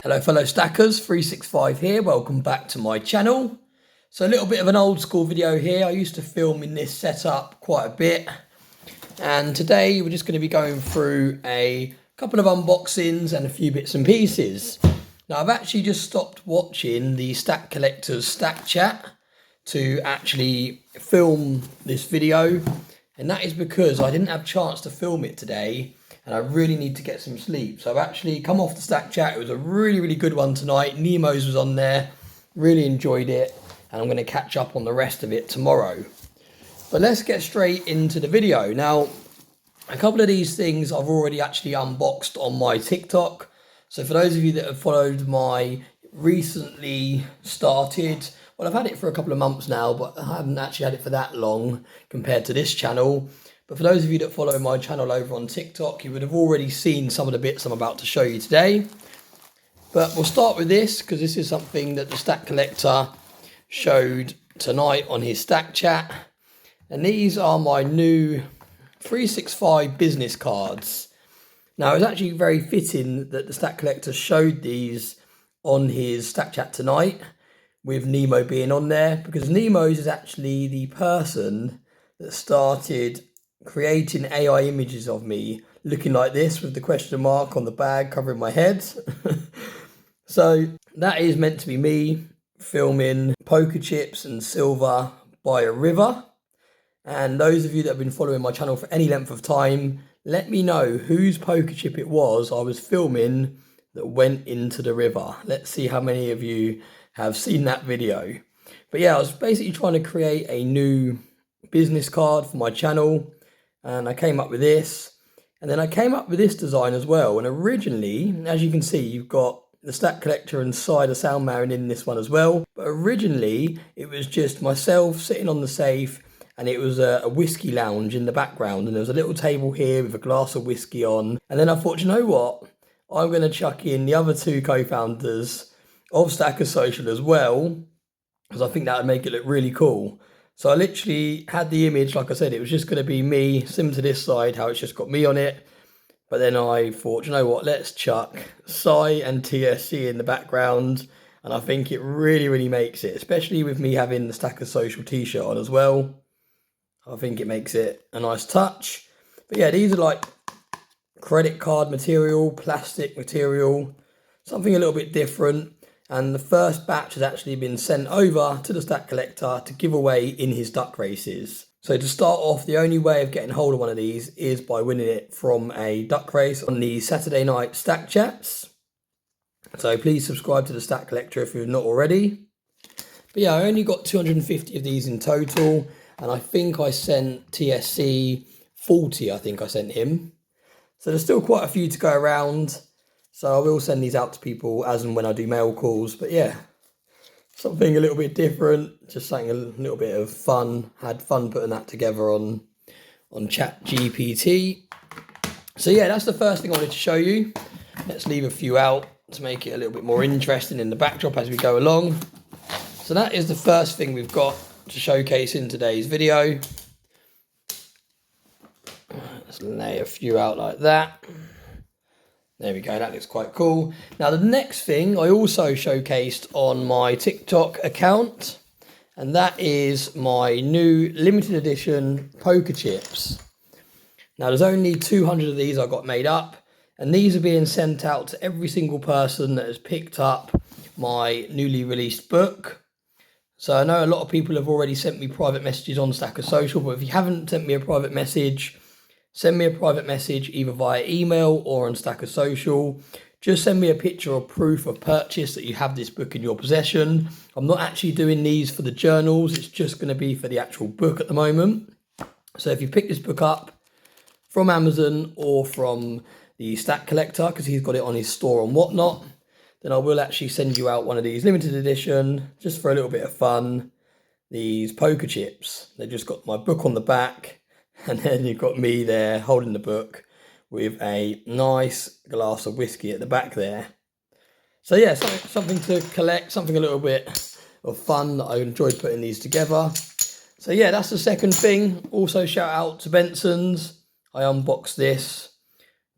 Hello fellow stackers, 365 here, welcome back to my channel. So a little bit of an old school video here. I used to film in this setup quite a bit, and today we're just going to be going through a couple of unboxings and a few bits and pieces. Now I've actually just stopped watching the Stack Collectors Stack Chat to actually film this video, and that is because I didn't have a chance to film it today and I really need to get some sleep. So I've actually come off the Stack Chat. It was a really good one tonight. Nemo's was on there, really enjoyed it, and I'm going to catch up on the rest of it tomorrow. But let's get straight into the video. Now, a couple of these things I've already actually unboxed on my TikTok. So for those of you that have followed my recently started, well, I've had it for a couple of months now, but I haven't actually had it for that long compared to this channel. But for those of you that follow my channel over on TikTok, you would have already seen some of the bits I'm about to show you today. But we'll start with this, because this is something that the Stack Collector showed tonight on his Stack Chat. And these are my new 365 business cards. Now, it's actually very fitting that the Stack Collector showed these on his Stack Chat tonight, with Nemo being on there, because Nemo's is actually the person that started creating AI images of me looking like this with the question mark on the bag covering my head. So that is meant to be me filming poker chips and silver by a river. And those of you that have been following my channel for any length of time, let me know whose poker chip it was I was filming that went into the river. Let's see how many of you have seen that video. But yeah, I was basically trying to create a new business card for my channel, and I came up with this, and then I came up with this design as well. And originally, as you can see, you've got the Stack Collector and Cider Soundmarin in this one as well. But originally, it was just myself sitting on the safe, and it was a whiskey lounge in the background, and there was a little table here with a glass of whiskey on. And then I thought, you know what? I'm going to chuck in the other two co-founders of Stacker Social as well, because I think that would make it look really cool. So I literally had the image, like I said, it was just going to be me, sim to this side, how it's just got me on it. But then I thought, you know what, let's chuck Psy and TSC in the background. And I think it really makes it, especially with me having the Stacker Social t-shirt on as well. I think it makes it a nice touch. But yeah, these are like credit card material, plastic material, something a little bit different. And the first batch has actually been sent over to the Stack Collector to give away in his duck races. So to start off, the only way of getting hold of one of these is by winning it from a duck race on the Saturday night Stack Chats. So please subscribe to the Stack Collector if you've not already. But yeah, I only got 250 of these in total, and I think I sent TSC 40, I think I sent him. So there's still quite a few to go around. So I will send these out to people as and when I do mail calls. But yeah, something a little bit different, just something a little bit of fun. Had fun putting that together on ChatGPT. So yeah, that's the first thing I wanted to show you. Let's leave a few out to make it a little bit more interesting in the backdrop as we go along. So that is the first thing we've got to showcase in today's video. Let's lay a few out like that. There we go, that looks quite cool. Now the next thing I also showcased on my TikTok account, and that is my new limited edition poker chips. Now there's only 200 of these I got made up, and these are being sent out to every single person that has picked up my newly released book. So I know a lot of people have already sent me private messages on Stacker Social, but if you haven't sent me a private message, send me a private message either via email or on Stacker Social. Just send me a picture or proof of purchase that you have this book in your possession. I'm not actually doing these for the journals. It's just going to be for the actual book at the moment. So if you pick this book up from Amazon or from the Stack Collector, because he's got it on his store and whatnot, then I will actually send you out one of these limited edition, just for a little bit of fun. These poker chips. They've just got my book on the back. And then you've got me there holding the book with a nice glass of whiskey at the back there. So yeah, something to collect, something a little bit of fun that I enjoyed putting these together. So yeah, that's the second thing. Also shout out to Benson's. I unboxed this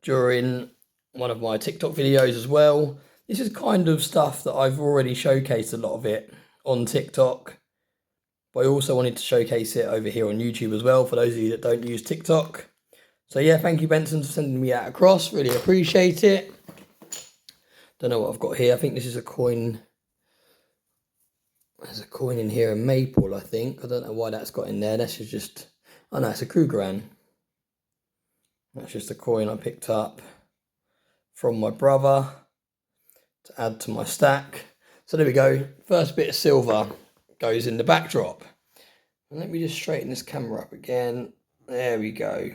during one of my TikTok videos as well. This is kind of stuff that I've already showcased a lot of it on TikTok, but I also wanted to showcase it over here on YouTube as well for those of you that don't use TikTok. So yeah, thank you, Benson, for sending me that across. Really appreciate it. Don't know what I've got here. I think this is a coin. There's a coin in here, a maple, I think. I don't know why that's got in there. That's just, oh no, it's a Krugerrand. That's just a coin I picked up from my brother to add to my stack. So there we go. First bit of silver goes in the backdrop. And let me just straighten this camera up again. There we go.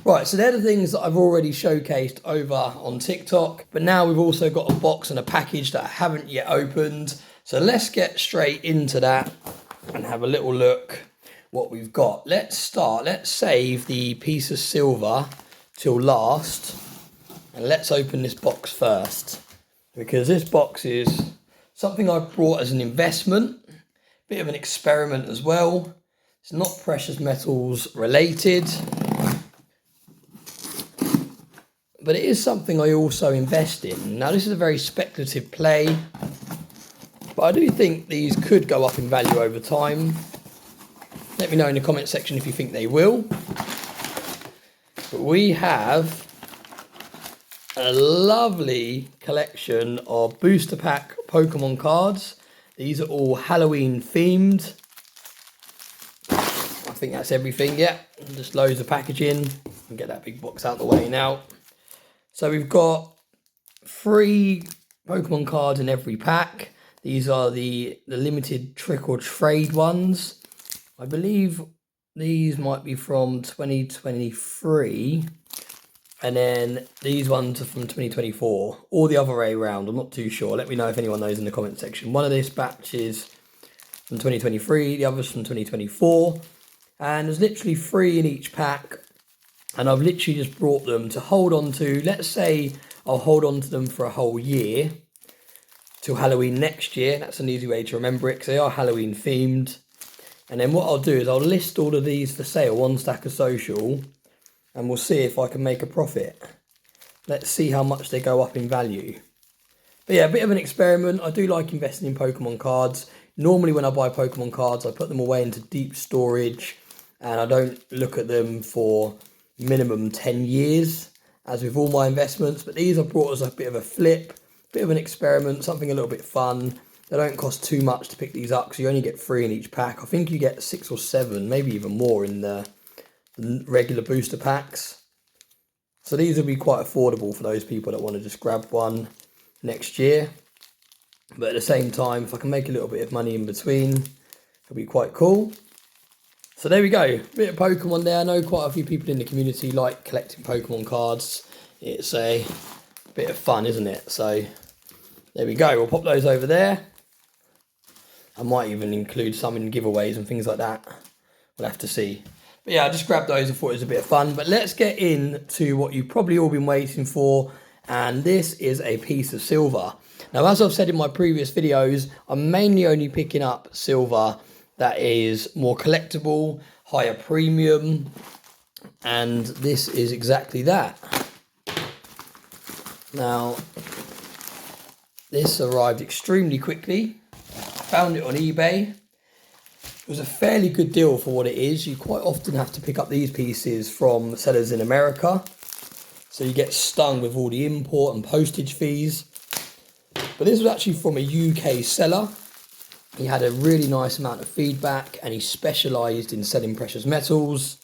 Right, so they're the things that I've already showcased over on TikTok, but now we've also got a box and a package that I haven't yet opened. So let's get straight into that and have a little look what we've got. Let's save the piece of silver till last, and let's open this box first, because this box is something I've brought as an investment, bit of an experiment as well. It's not precious metals related, but it is something I also invest in. Now, this is a very speculative play, but I do think these could go up in value over time. Let me know in the comment section if you think they will. But we have a lovely collection of booster pack Pokemon cards. These are all Halloween themed. I think that's everything, yeah. Just loads of packaging. And get that big box out the way now. So we've got 3 Pokemon cards in every pack. These are the limited trick or trade ones. I believe these might be from 2023. And then these ones are from 2024. Or the other way around, I'm not too sure. Let me know if anyone knows in the comment section. One of this batch is from 2023, the other's from 2024. And there's literally 3 in each pack. And I've literally just brought them to hold on to. Let's say I'll hold on to them for a whole year till Halloween next year. That's an easy way to remember it, because they are Halloween themed. And then what I'll do is I'll list all of these for sale on Stacker Social, and we'll see if I can make a profit. Let's see how much they go up in value. But yeah, a bit of an experiment. I do like investing in Pokemon cards. Normally when I buy Pokemon cards, I put them away into deep storage, and I don't look at them for minimum 10 years, as with all my investments. But these I've brought as a bit of a flip, bit of an experiment, something a little bit fun. They don't cost too much to pick these up, because you only get 3 in each pack. I think you get 6 or 7, maybe even more in the regular booster packs. So these will be quite affordable for those people that want to just grab one next year. But at the same time, if I can make a little bit of money in between, it'll be quite cool. So there we go, bit of Pokemon there. I know quite a few people in the community like collecting Pokemon cards. It's a bit of fun, isn't it? So there we go, we'll pop those over there. I might even include some in giveaways and things like that. We'll have to see. But yeah, I just grabbed those and thought it was a bit of fun. But let's get into what you've probably all been waiting for. And this is a piece of silver. Now, as I've said in my previous videos, I'm mainly only picking up silver that is more collectible, higher premium, and this is exactly that. Now, this arrived extremely quickly. Found it on eBay. It was a fairly good deal for what it is. You quite often have to pick up these pieces from sellers in America, so you get stung with all the import and postage fees. But this was actually from a UK seller. He had a really nice amount of feedback, and he specialised in selling precious metals.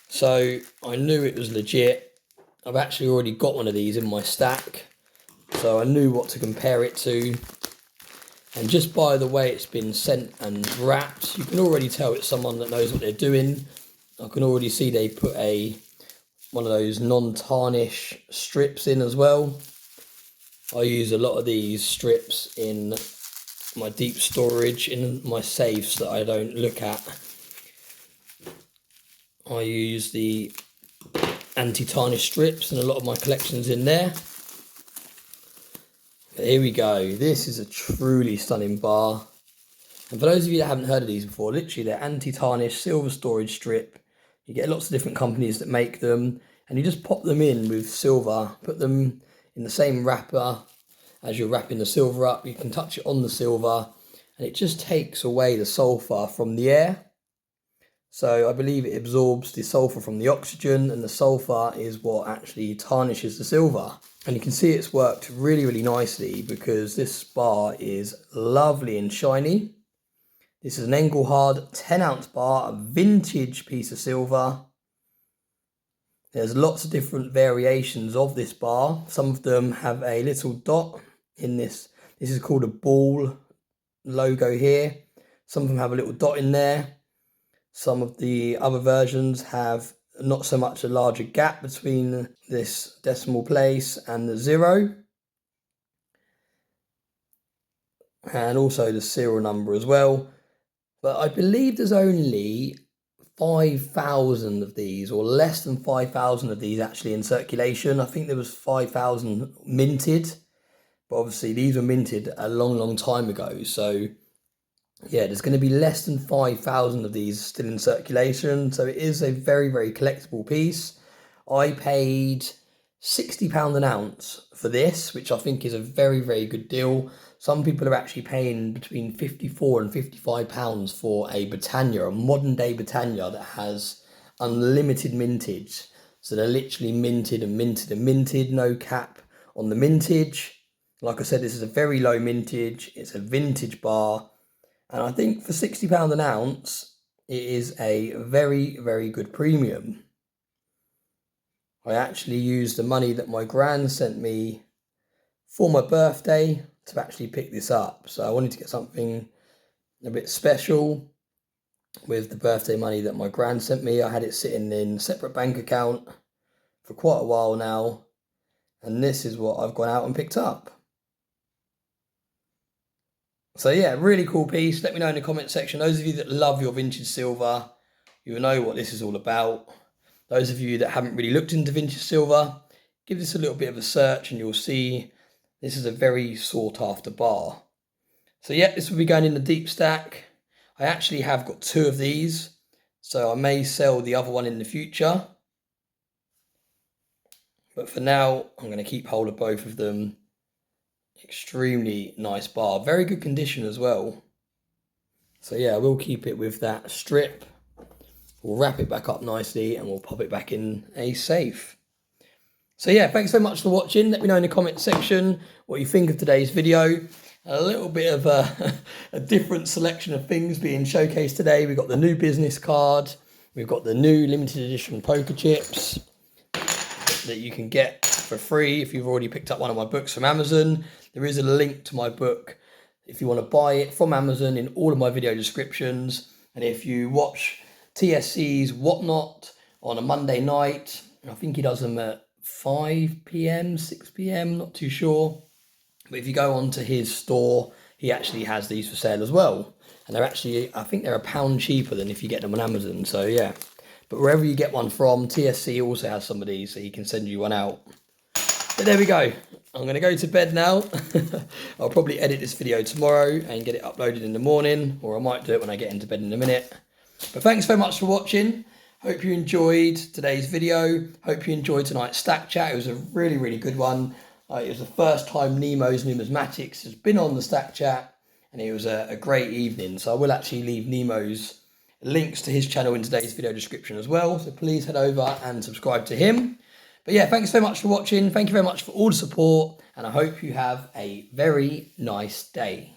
So I knew it was legit. I've actually already got one of these in my stack, so I knew what to compare it to. And just by the way it's been sent and wrapped, you can already tell it's someone that knows what they're doing. I can already see they put one of those non-tarnish strips in as well. I use a lot of these strips in my deep storage, in my safes that I don't look at. I use the anti-tarnish strips, and a lot of my collection's in there. But here we go. This is a truly stunning bar. And for those of you that haven't heard of these before, literally they're anti-tarnish silver storage strip. You get lots of different companies that make them. and you just pop them in with silver, put them in the same wrapper as you're wrapping the silver up. You can touch it on the silver and it just takes away the sulfur from the air. So I believe it absorbs the sulfur from the oxygen, and the sulfur is what actually tarnishes the silver. And you can see it's worked really, really nicely because this bar is lovely and shiny. This is an Engelhard 10-ounce bar, a vintage piece of silver. There's lots of different variations of this bar. Some of them have a little dot in this. This is called a ball logo here. Some of them have a little dot in there. Some of the other versions have not so much a larger gap between this decimal place and the 0. And also the serial number as well. But I believe there's only 5,000 of these, or less than 5,000 of these actually in circulation. I think there was 5,000 minted, but obviously these were minted a long, long time ago. So yeah, there's going to be less than 5,000 of these still in circulation. So it is a very, very collectible piece. I paid £60 an ounce for this, which I think is a very, very good deal. Some people are actually paying between £54 and £55 for a Britannia, a modern day Britannia that has unlimited mintage. So they're literally minted and minted and minted, no cap on the mintage. Like I said, this is a very low mintage. It's a vintage bar. And I think for £60 an ounce, it is a very, very good premium. I actually used the money that my gran sent me for my birthday to actually pick this up. So I wanted to get something a bit special with the birthday money that my gran sent me. I had it sitting in a separate bank account for quite a while now. And this is what I've gone out and picked up. So yeah, really cool piece. Let me know in the comment section. Those of you that love your vintage silver, you know what this is all about. Those of you that haven't really looked into vintage silver, give this a little bit of a search and you'll see this is a very sought after bar. So yeah, this will be going in the deep stack. I actually have got 2 of these, so I may sell the other one in the future. But for now, I'm going to keep hold of both of them. Extremely nice bar, very good condition as well. So yeah, we'll keep it with that strip. We'll wrap it back up nicely and we'll pop it back in a safe. So yeah, thanks so much for watching. Let me know in the comment section what you think of today's video. A little bit of a different selection of things being showcased today. We've got the new business card. We've got the new limited edition poker chips that you can get for free if you've already picked up one of my books from Amazon. There is a link to my book if you want to buy it from Amazon in all of my video descriptions. And if you watch TSC's Whatnot on a Monday night, I think he does them at 5 p.m, 6 p.m, not too sure. But if you go onto his store, he actually has these for sale as well. And they're actually, I think they're £1 cheaper than if you get them on Amazon. So yeah, but wherever you get one from, TSC also has some of these, so he can send you one out. But there we go. I'm going to go to bed now. I'll probably edit this video tomorrow and get it uploaded in the morning, or I might do it when I get into bed in a minute. But thanks so much for watching. Hope you enjoyed today's video. Hope you enjoyed tonight's stack chat. It was a really, really good one. It was the first time Nemo's Numismatics has been on the stack chat, and it was a great evening. So I will actually leave Nemo's links to his channel in today's video description as well. So please head over and subscribe to him. But yeah, thanks so much for watching. Thank you very much for all the support, and I hope you have a very nice day.